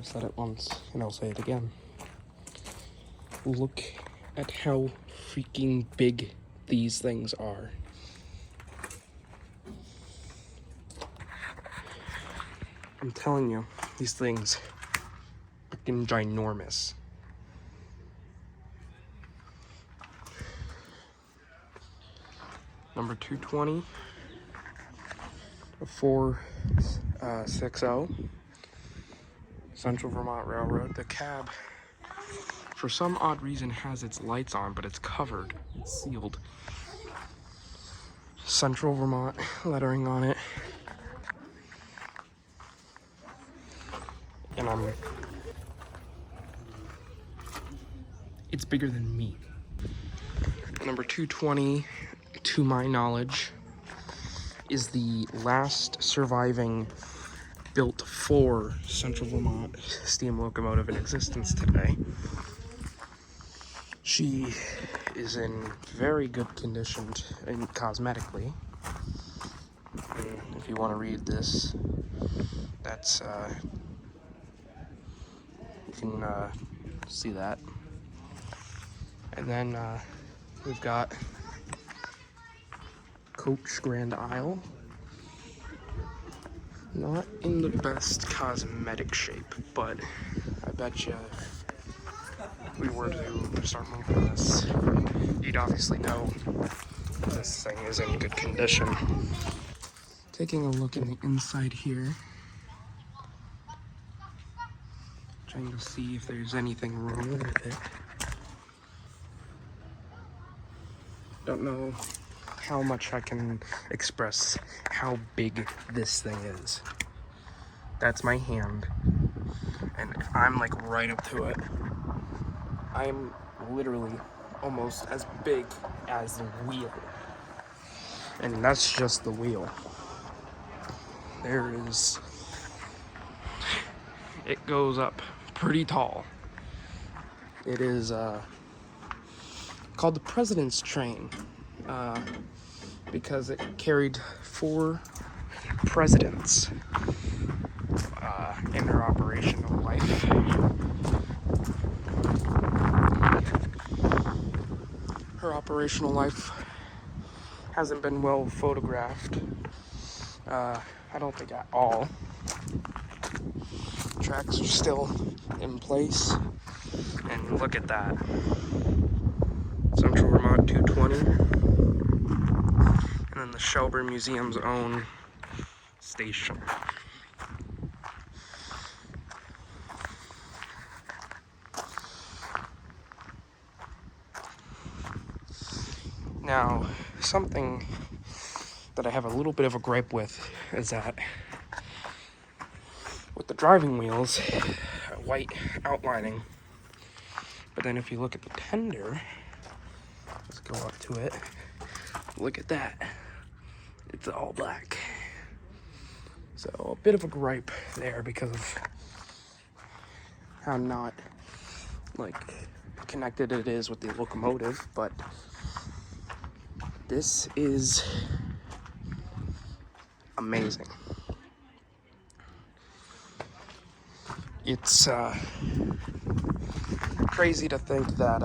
I've said it once, and I'll say it again. Look at how freaking big these things are. I'm telling you, these things are freaking ginormous. Number 220, a 460, Central Vermont Railroad. The cab, for some odd reason, has its lights on, but it's covered. It's sealed. Central Vermont lettering on it. And it's bigger than me. Number 220, to my knowledge, is the last surviving built for Central Vermont steam locomotive in existence today. She is in very good condition cosmetically. And if you want to read this, that's you can see that. And then we've got Coach Grand Isle. Not in the best cosmetic shape, but I bet you if we were to start moving this, you'd obviously know this thing is in good condition. Taking a look in the inside here, trying to see if there's anything wrong with it. Don't know how much I can express how big this thing is. That's my hand, and I'm like right up to it. I'm literally almost as big as the wheel, and that's just the wheel. It goes up pretty tall. It is called the President's Train because it carried 4 presidents in their operational life. Her operational life hasn't been well photographed. I don't think at all. Tracks are still in place, and look at that. Central Vermont 220, and then the Shelburn Museum's own station. Now, something that I have a little bit of a gripe with is that with the driving wheels, white outlining, but then if you look at the tender, let's go up to it, look at that, it's all black. So a bit of a gripe there because of how not like connected it is with the locomotive, but this is amazing. It's crazy to think that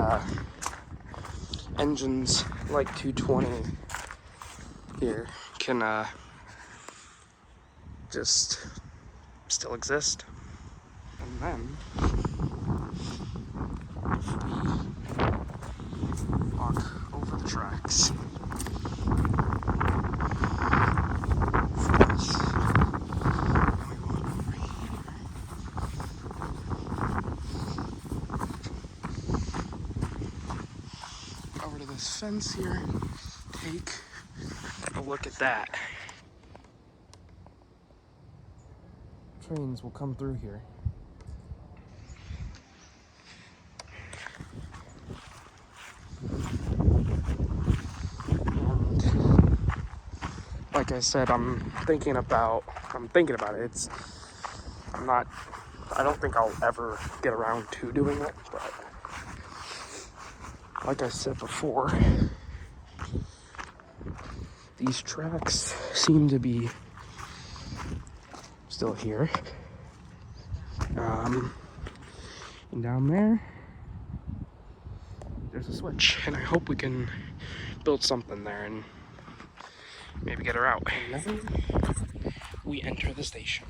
engines like 220 here can just still exist. And then if we walk over the tracks, over to this fence here, take a look at that. Trains will come through here. And like I said, I'm thinking about it. I don't think I'll ever get around to doing it, but like I said before, these tracks seem to be still here. And down there, there's a switch, and I hope we can build something there and maybe get her out. And then we enter the station.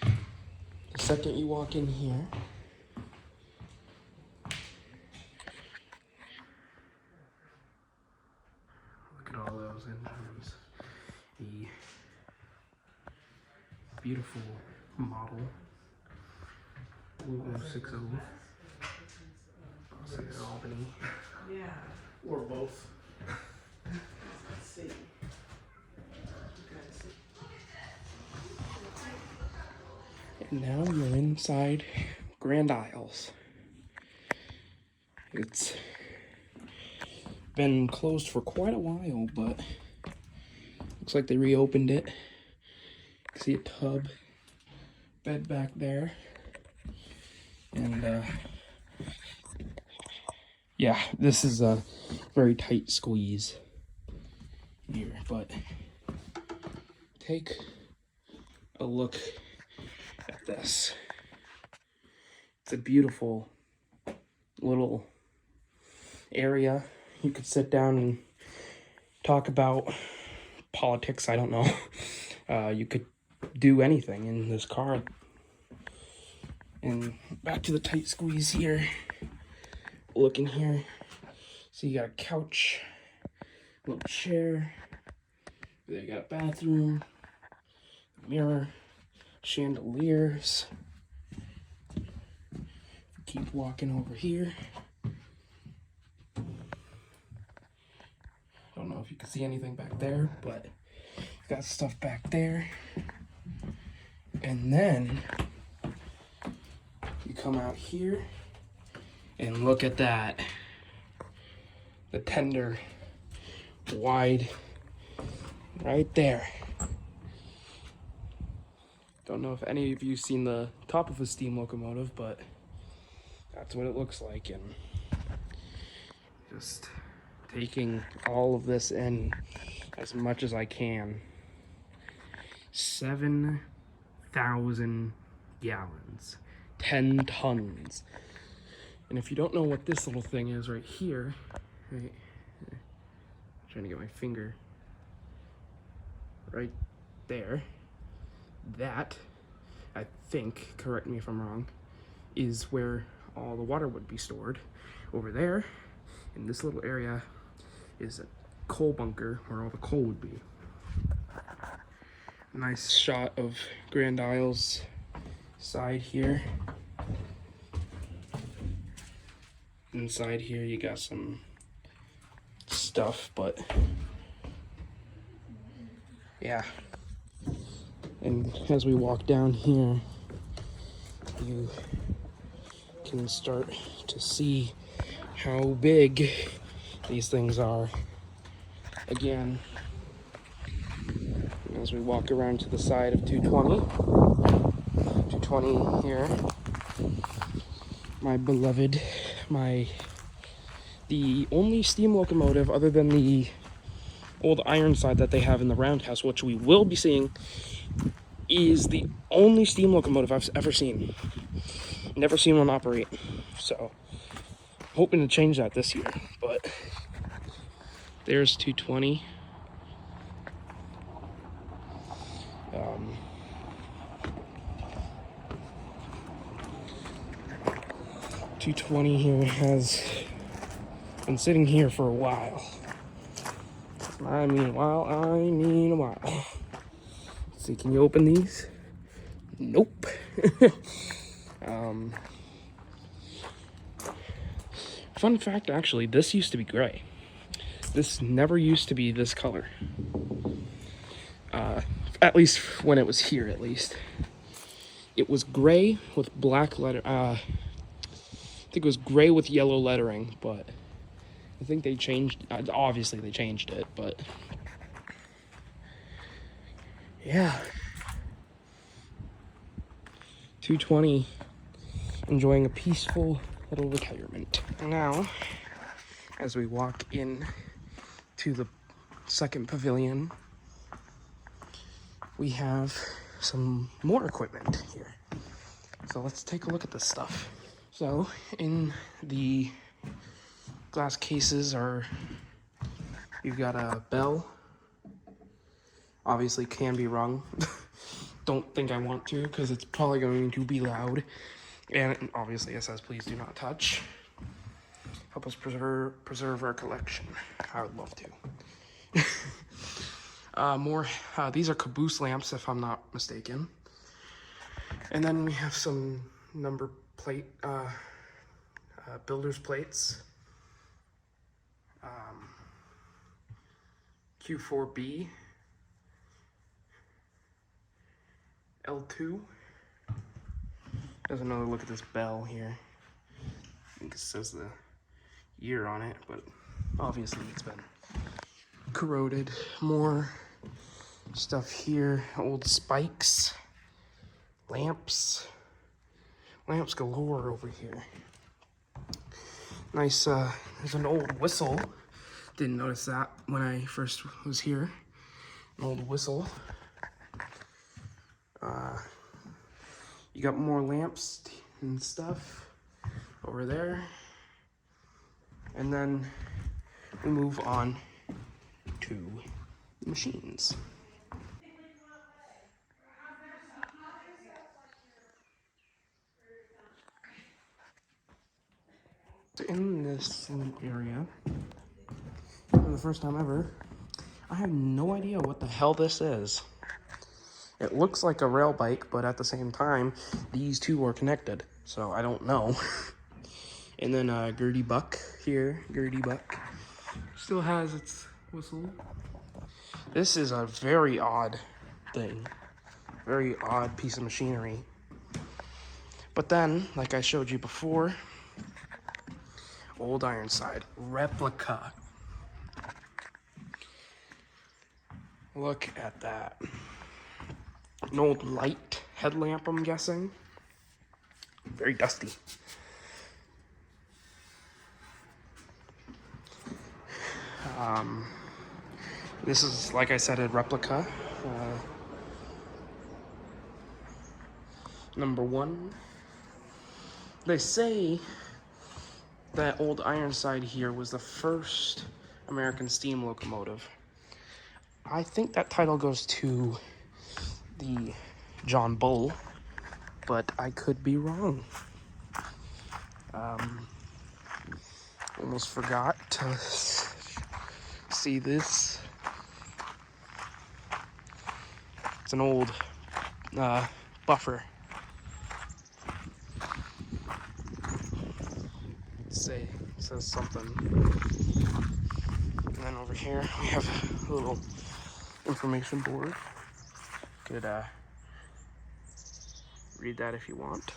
The second you walk in here, look at all those engines. The beautiful model 0060 Boston and Albany. Yeah. Or both. Let's see. And now you're inside Grand Isles. It's been closed for quite a while, but looks like they reopened it. See a tub, bed back there, and yeah, this is a very tight squeeze here, but take a look at this. It's a beautiful little area. You could sit down and talk about politics, I don't know. You could do anything in this car. And back to the tight squeeze here. Look in here. So you got a couch, a little chair. There you got a bathroom, a mirror, chandeliers. Keep walking over here. Don't know if you can see anything back there, but got stuff back there. And then you come out here and look at that. The tender, wide, right there. Don't know if any of you seen the top of a steam locomotive, but that's what it looks like. And just taking all of this in as much as I can. 7,000 gallons, 10 tons. And if you don't know what this little thing is right here, right, I'm trying to get my finger right there, that, I think, correct me if I'm wrong, is where all the water would be stored. Over there, in this little area, is a coal bunker where all the coal would be. Nice shot of Grand Isles side here. Inside here you got some stuff, but yeah. And as we walk down here, you can start to see how big these things are. Again, as we walk around to the side of 220 here, my beloved, the only steam locomotive other than the old Ironside that they have in the roundhouse, which we will be seeing, is the only steam locomotive I've ever seen. Never seen one operate, so hoping to change that this year. But there's 220. 220 here has been sitting here for a while. I mean a while. Let's see, can you open these? Nope. Fun fact, actually, this used to be gray. This never used to be this color. At least when it was here, at least. It was gray with black letter, I think it was gray with yellow lettering, but I think they changed, obviously they changed it, but yeah. 220, enjoying a peaceful little retirement. Now, as we walk in to the second pavilion, we have some more equipment here. So let's take a look at this stuff. So in the glass cases you've got a bell. Obviously can be rung. Don't think I want to, because it's probably going to be loud. And obviously it says please do not touch. Help us preserve our collection. I would love to. These are caboose lamps, if I'm not mistaken. And then we have some number plate, builder's plates. Q4B. L2. There's another look at this bell here. I think it says the year on it, but obviously it's been corroded. More stuff here. Old spikes. Lamps galore over here. Nice, there's an old whistle. Didn't notice that when I first was here. An old whistle. You got more lamps and stuff over there. And then we move on to machines. In this area, for the first time ever, I have no idea what the hell this is. It looks like a rail bike, but at the same time, these two are connected, so I don't know. And then Gertie Buck here, Gertie Buck, still has its whistle. This is a very odd thing, very odd piece of machinery. But then, like I showed you before, Old Ironside replica. Look at that. An old light headlamp, I'm guessing. Very dusty. This is, like I said, a replica. Number 1. They say that Old Ironside here was the first American steam locomotive. I think that title goes to the John Bull, but I could be wrong. Almost forgot to see this. It's an old buffer. It says something. And then over here we have a little information board. Could read that if you want.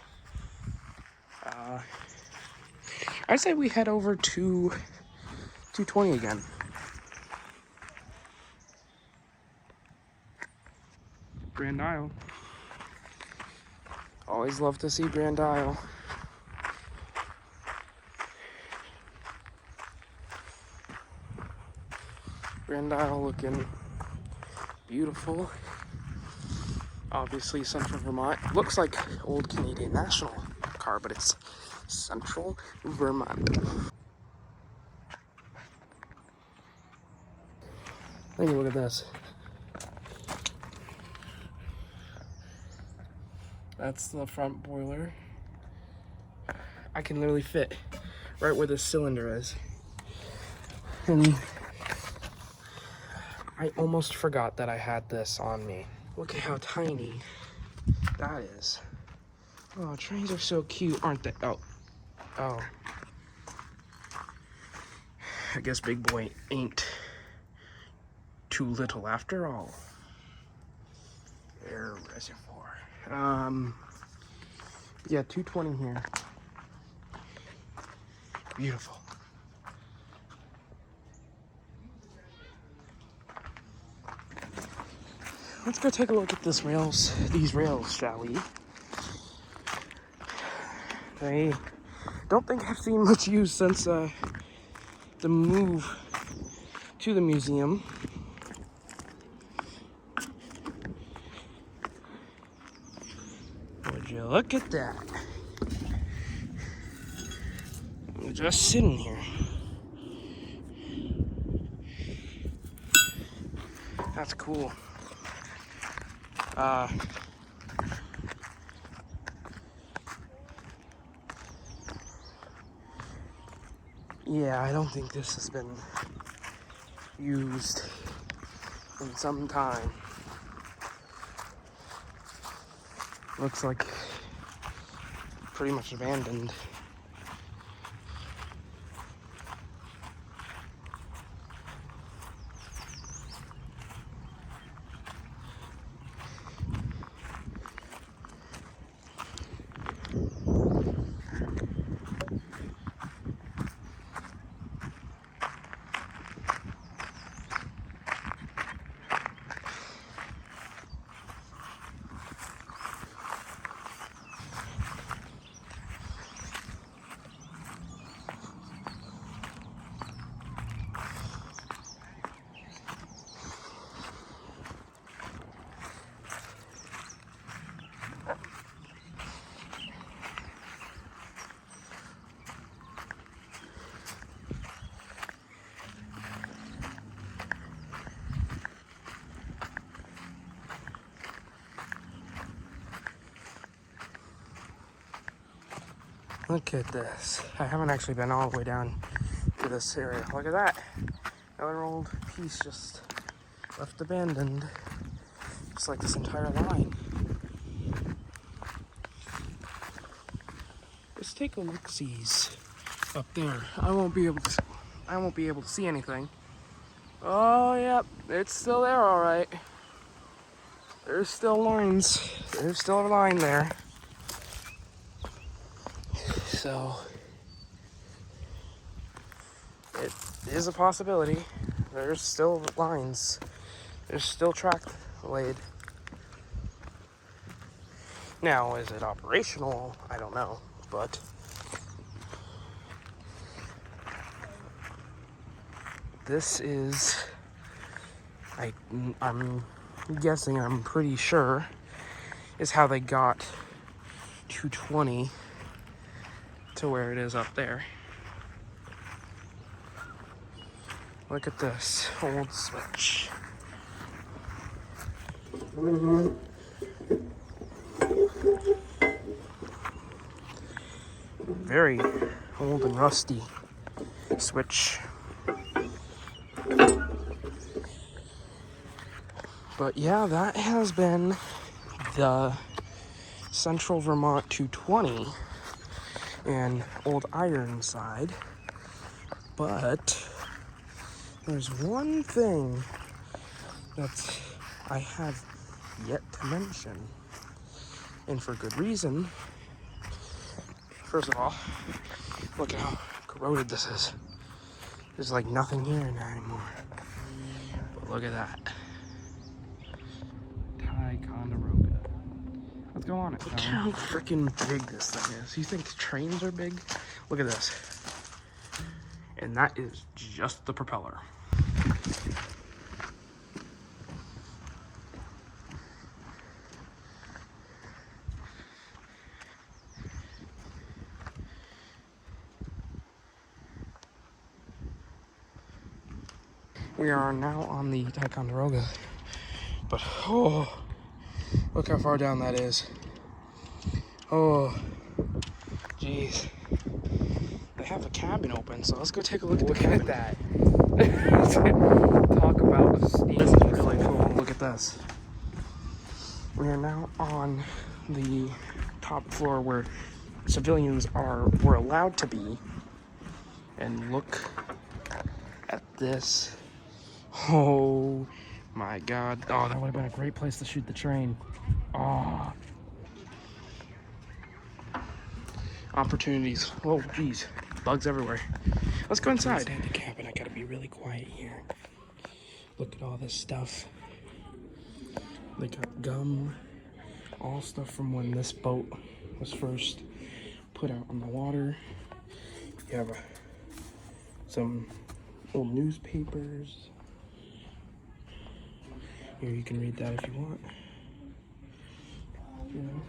I say we head over to 220 again. Grand Isle. Always love to see Grand Isle. Grand Isle looking beautiful. Obviously Central Vermont. Looks like old Canadian National car, but it's Central Vermont. Take a look at this. That's the front boiler. I can literally fit right where this cylinder is. And I almost forgot that I had this on me. Look at how tiny that is. Oh, trains are so cute, aren't they? Oh. I guess Big Boy ain't too little after all. Air reservoir. Yeah, 220 here. Beautiful. Let's go take a look at these rails, shall we? I don't think I've seen much use since the move to the museum. Look at that. Just sitting here. That's cool. Yeah, I don't think this has been used in some time. Looks like pretty much abandoned. Look at this. I haven't actually been all the way down to this area. Look at that. Another old piece just left abandoned. Just like this entire line. Let's take a look-sees up there. I won't be able to see anything. Oh yep, it's still there all right. There's still lines. There's still a line there. So it is a possibility. There's still lines. There's still track laid. Now, is it operational? I don't know, but this is, I'm guessing, I'm pretty sure, is how they got 220 to where it is up there. Look at this old switch. Very old and rusty switch. But yeah, that has been the Central Vermont 220 and Old Ironside. But there's one thing that I have yet to mention, and for good reason. First of all, look at how corroded this is. There's like nothing here anymore. But look at that. Ticonderoga. Let's go on it. Look how freaking big this thing is. You think trains are big? Look at this. And that is just the propeller. We are now on the Ticonderoga, but oh, look how far down that is. Oh, jeez. They have the cabin open, so let's go take a look at the cabin. Look at that. Talk about steam. This is really cool. Look at this. We are now on the top floor where civilians were allowed to be, and look at this. Oh my god. Oh, that would have been a great place to shoot the train. Oh. Opportunities. Oh, geez. Bugs everywhere. Let's go inside. Inside the cabin. I gotta be really quiet here. Look at all this stuff. They got gum. All stuff from when this boat was first put out on the water. You have some old newspapers. Here, you can read that if you want. You know.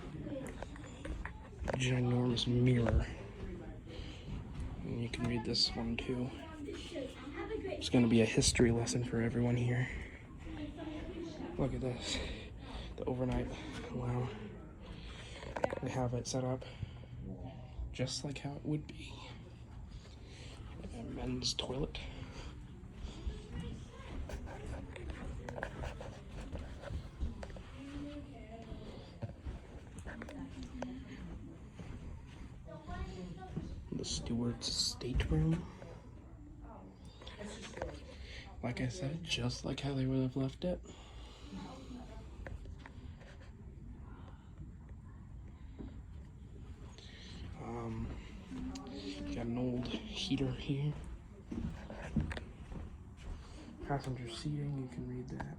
ginormous mirror. And you can read this one too. It's going to be a history lesson for everyone here. Look at this. The overnight lounge. They have it set up just like how it would be. A men's toilet. The steward's stateroom. Like I said, just like how they would have left it. Got an old heater here. Passenger seating, you can read that.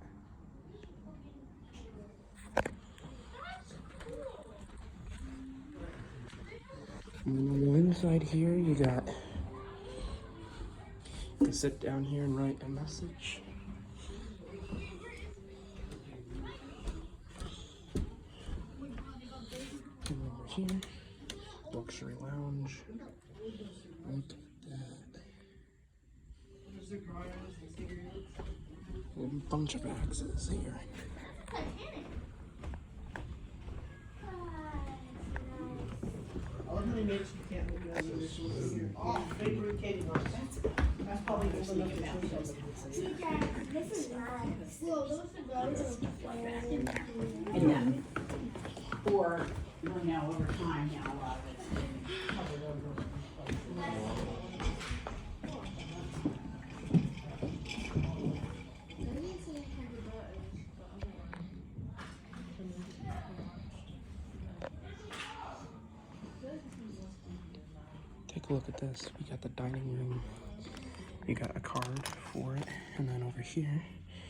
And then on the inside here, you got to sit down here and write a message. And over here, luxury lounge. Look at that. A bunch of axes here. Makes you can't look at the initials here. Oh, fabricating on that's probably old enough to change that. This is nice. Well, those cigars And then, or, well, now over time, now a lot of it's been covered over. Take a look at this. We got the dining room. You got a card for it. And then over here,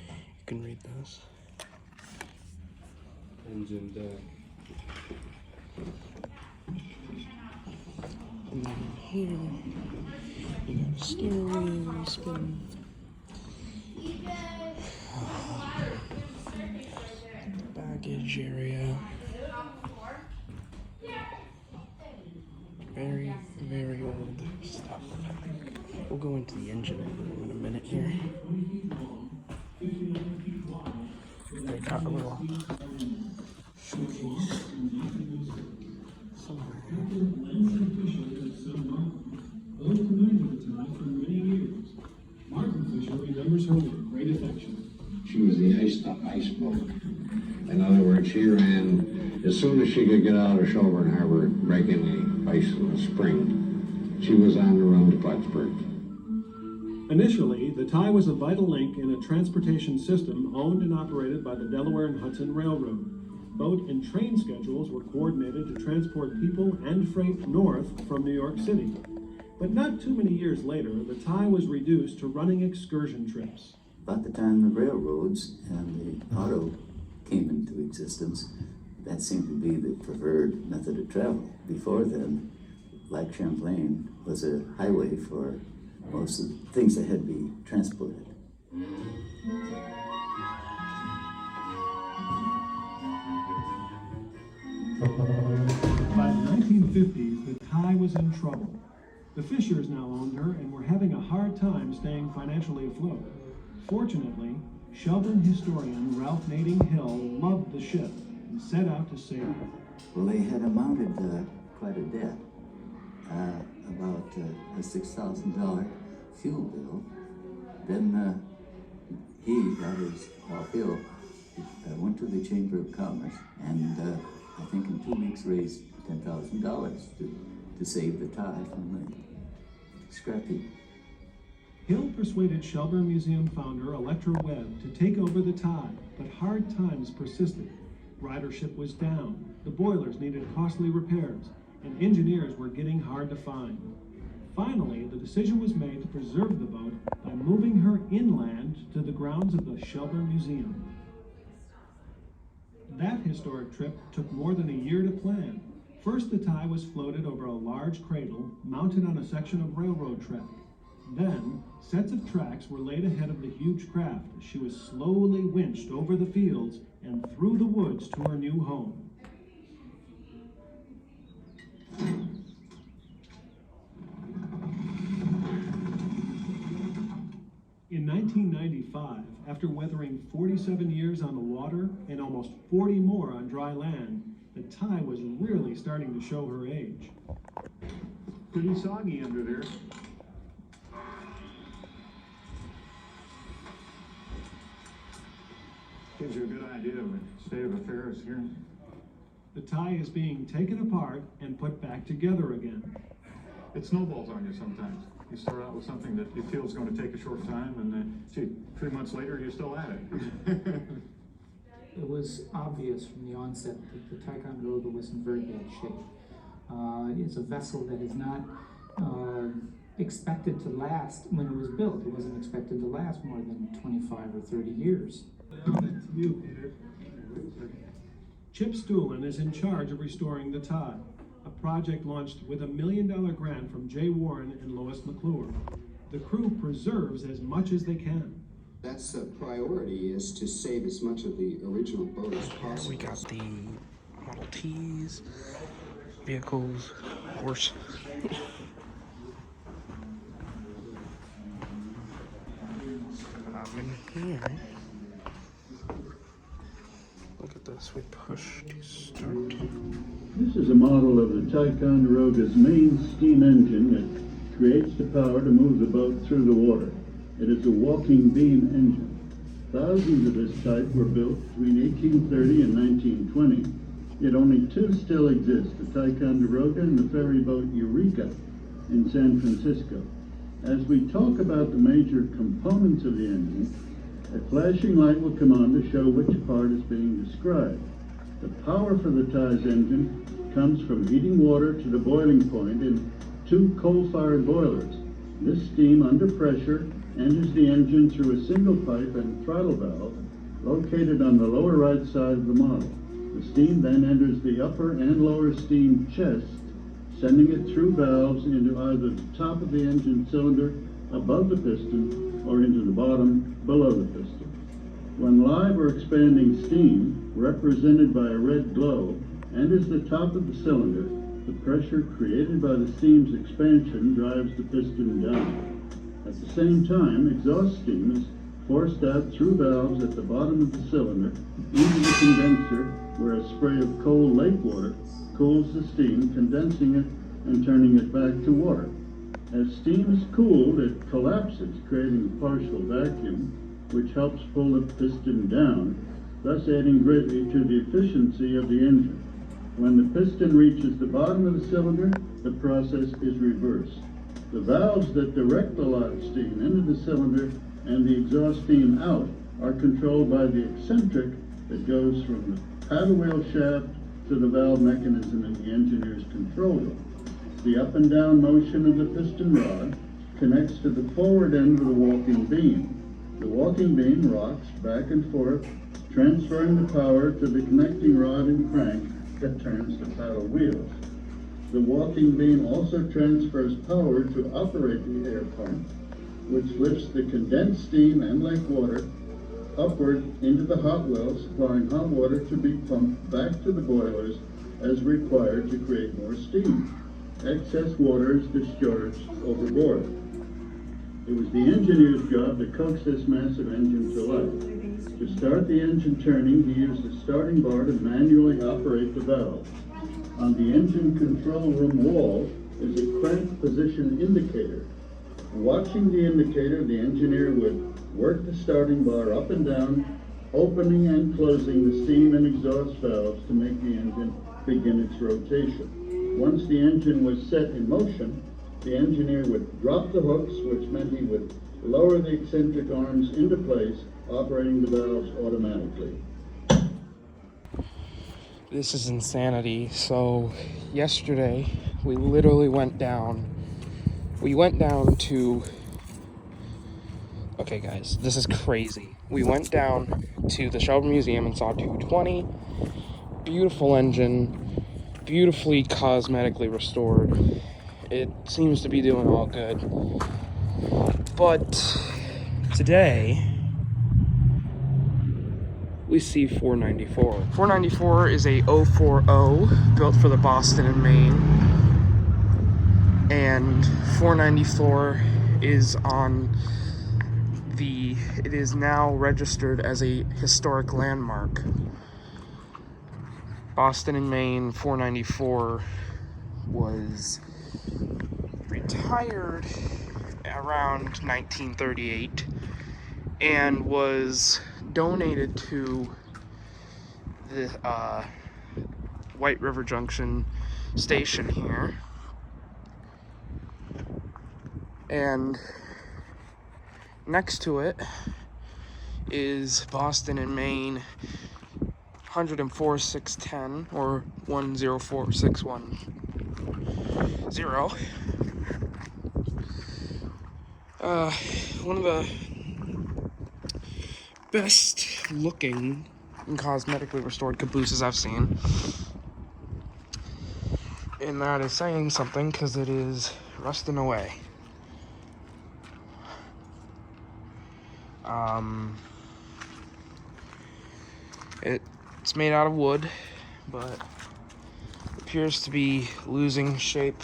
you can read this. Engine deck. And then here, you got a steering wheel spin. Baggage area. Very, very old stuff. We'll go into the engine room in a minute here. They got a little showcase somewhere. Martin Fisher remembers her with great affection. She was the ice boat. In other words, she ran as soon as she could get out of Shelburn Harbor, breaking the ice in the spring. She was on the run to Plattsburgh. Initially, the tie was a vital link in a transportation system owned and operated by the Delaware and Hudson Railroad. Boat and train schedules were coordinated to transport people and freight north from New York City. But not too many years later, the tie was reduced to running excursion trips. About the time the railroads and the auto came into existence, that seemed to be the preferred method of travel. Before then, Lake Champlain was a highway for most of the things that had to be transported. By the 1950s, the tie was in trouble. The Fishers now owned her and were having a hard time staying financially afloat. Fortunately, Shelburne historian Ralph Nading Hill loved the ship and set out to save her. Well, they had amounted quite a debt, about a $6,000 fuel bill. Then Hill, went to the Chamber of Commerce and I think in 2 weeks raised $10,000 to save the tie from the scrapping. Hill persuaded Shelburne Museum founder Electra Webb to take over the tie, but hard times persisted. Ridership was down, the boilers needed costly repairs, and engineers were getting hard to find. Finally, the decision was made to preserve the boat by moving her inland to the grounds of the Shelburne Museum. That historic trip took more than a year to plan. First, the tie was floated over a large cradle mounted on a section of railroad track. Then, sets of tracks were laid ahead of the huge craft as she was slowly winched over the fields and through the woods to her new home. In 1995, after weathering 47 years on the water and almost 40 more on dry land, the tie was really starting to show her age. Pretty soggy under there. Gives you a good idea of the state of affairs here. The tie is being taken apart and put back together again. It snowballs on you sometimes. You start out with something that you feel is going to take a short time, and then, gee, 3 months later, you're still at it. It was obvious from the onset that the Ticonderoga was in very bad shape. It's a vessel that is not expected to last when it was built. It wasn't expected to last more than 25 or 30 years. You, Peter. Chip Stoolin is in charge of restoring the tie, a project launched with a $1 million grant from Jay Warren and Lois McClure. The crew preserves as much as they can. That's a priority, is to save as much of the original boat as possible. We got the Model Ts, vehicles, horse. In here. Look at this, we push to start. This is a model of the Ticonderoga's main steam engine that creates the power to move the boat through the water. It is a walking beam engine. Thousands of this type were built between 1830 and 1920, yet only two still exist, the Ticonderoga and the ferry boat Eureka in San Francisco. As we talk about the major components of the engine, a flashing light will come on to show which part is being described. The power for the tie's engine comes from heating water to the boiling point in two coal-fired boilers. This steam, under pressure, enters the engine through a single pipe and throttle valve located on the lower right side of the model. The steam then enters the upper and lower steam chest, sending it through valves into either the top of the engine cylinder above the piston or into the bottom below the piston. When live or expanding steam, represented by a red glow, enters the top of the cylinder, the pressure created by the steam's expansion drives the piston down. At the same time, exhaust steam is forced out through valves at the bottom of the cylinder into the condenser, where a spray of cold lake water cools the steam, condensing it and turning it back to water. As steam is cooled, it collapses, creating a partial vacuum, which helps pull the piston down, thus adding greatly to the efficiency of the engine. When the piston reaches the bottom of the cylinder, the process is reversed. The valves that direct the live steam into the cylinder and the exhaust steam out are controlled by the eccentric that goes from the paddle wheel shaft to the valve mechanism in the engineer's control room. The up and down motion of the piston rod connects to the forward end of the walking beam. The walking beam rocks back and forth, transferring the power to the connecting rod and crank that turns the paddle wheels. The walking beam also transfers power to operate the air pump, which lifts the condensed steam and lake water upward into the hot well, supplying hot water to be pumped back to the boilers as required to create more steam. Excess water is discharged overboard. It was the engineer's job to coax this massive engine to life. To start the engine turning, he used the starting bar to manually operate the valve. On the engine control room wall is a crank position indicator. Watching the indicator, the engineer would work the starting bar up and down, opening and closing the steam and exhaust valves to make the engine begin its rotation. Once the engine was set in motion, the engineer would drop the hooks, which meant he would lower the eccentric arms into place, operating the valves automatically. This is insanity. So yesterday we literally went down to, okay guys, this is crazy. We went down to the Shelburn Museum and saw 220, beautiful engine, beautifully cosmetically restored. It seems to be doing all good. But today we see 494. 494 is a 040 built for the Boston and Maine. And 494 is on it is now registered as a historic landmark. Boston and Maine 494 was retired around 1938 and was donated to the White River Junction station here. And next to it is Boston and Maine 104,610 or 104,610. One of the best looking and cosmetically restored cabooses I've seen. And that is saying something because it is rusting away. It's made out of wood, but appears to be losing shape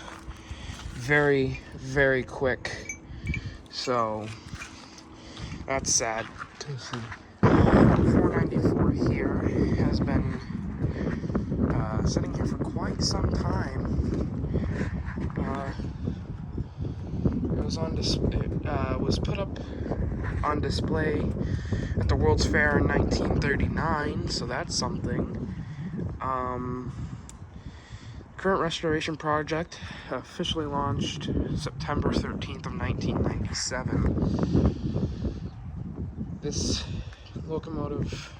very, very quick. So that's sad to see. 494 here has been sitting here for quite some time. It was put up on display at the World's Fair in 1939, so that's something. Current restoration project officially launched September 13th of 1997. This locomotive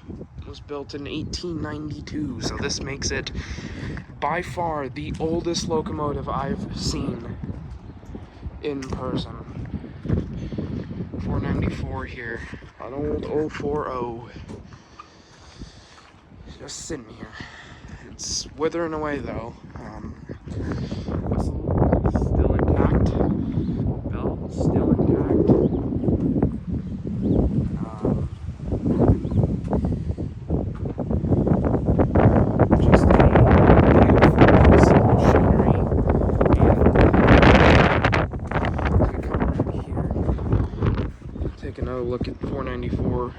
was built in 1892, so this makes it by far the oldest locomotive I've seen in person. 494 here, an old 040. Just sitting here. It's withering away though. Whistle still intact. Bell still intact. Just a beautiful piece of machinery. And come over here. Take another look at 494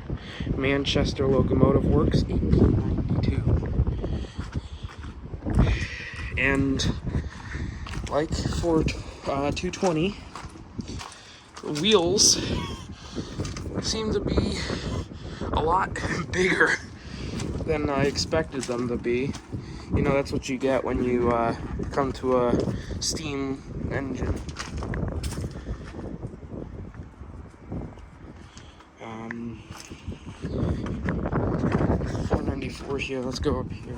Manchester Locomotive Works, 1892. And like for 220, the wheels seem to be a lot bigger than I expected them to be. You know, that's what you get when you come to a steam engine. 494 here, let's go up here.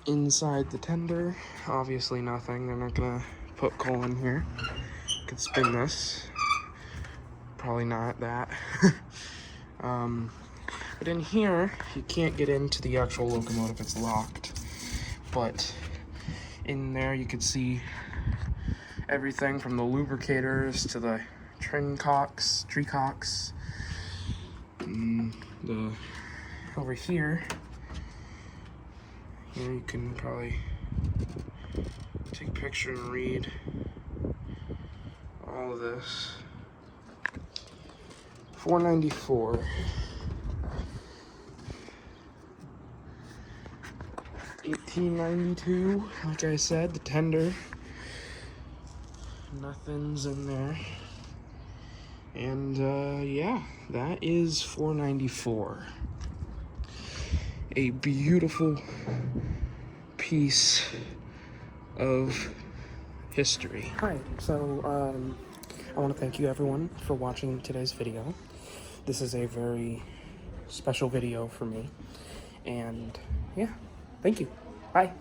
Inside the tender, obviously nothing. They're not gonna put coal in here. Could spin this. Probably not that. But in here, you can't get into the actual locomotive, it's locked. But in there you could see everything from the lubricators to the tree cocks. Over here you can probably take a picture and read all of this. 494. 1892, like I said, the tender. Nothing's in there. And yeah, that is 494. A beautiful piece of history. Hi, so I want to thank you everyone for watching today's video. This is a very special video for me. And yeah, thank you. Bye.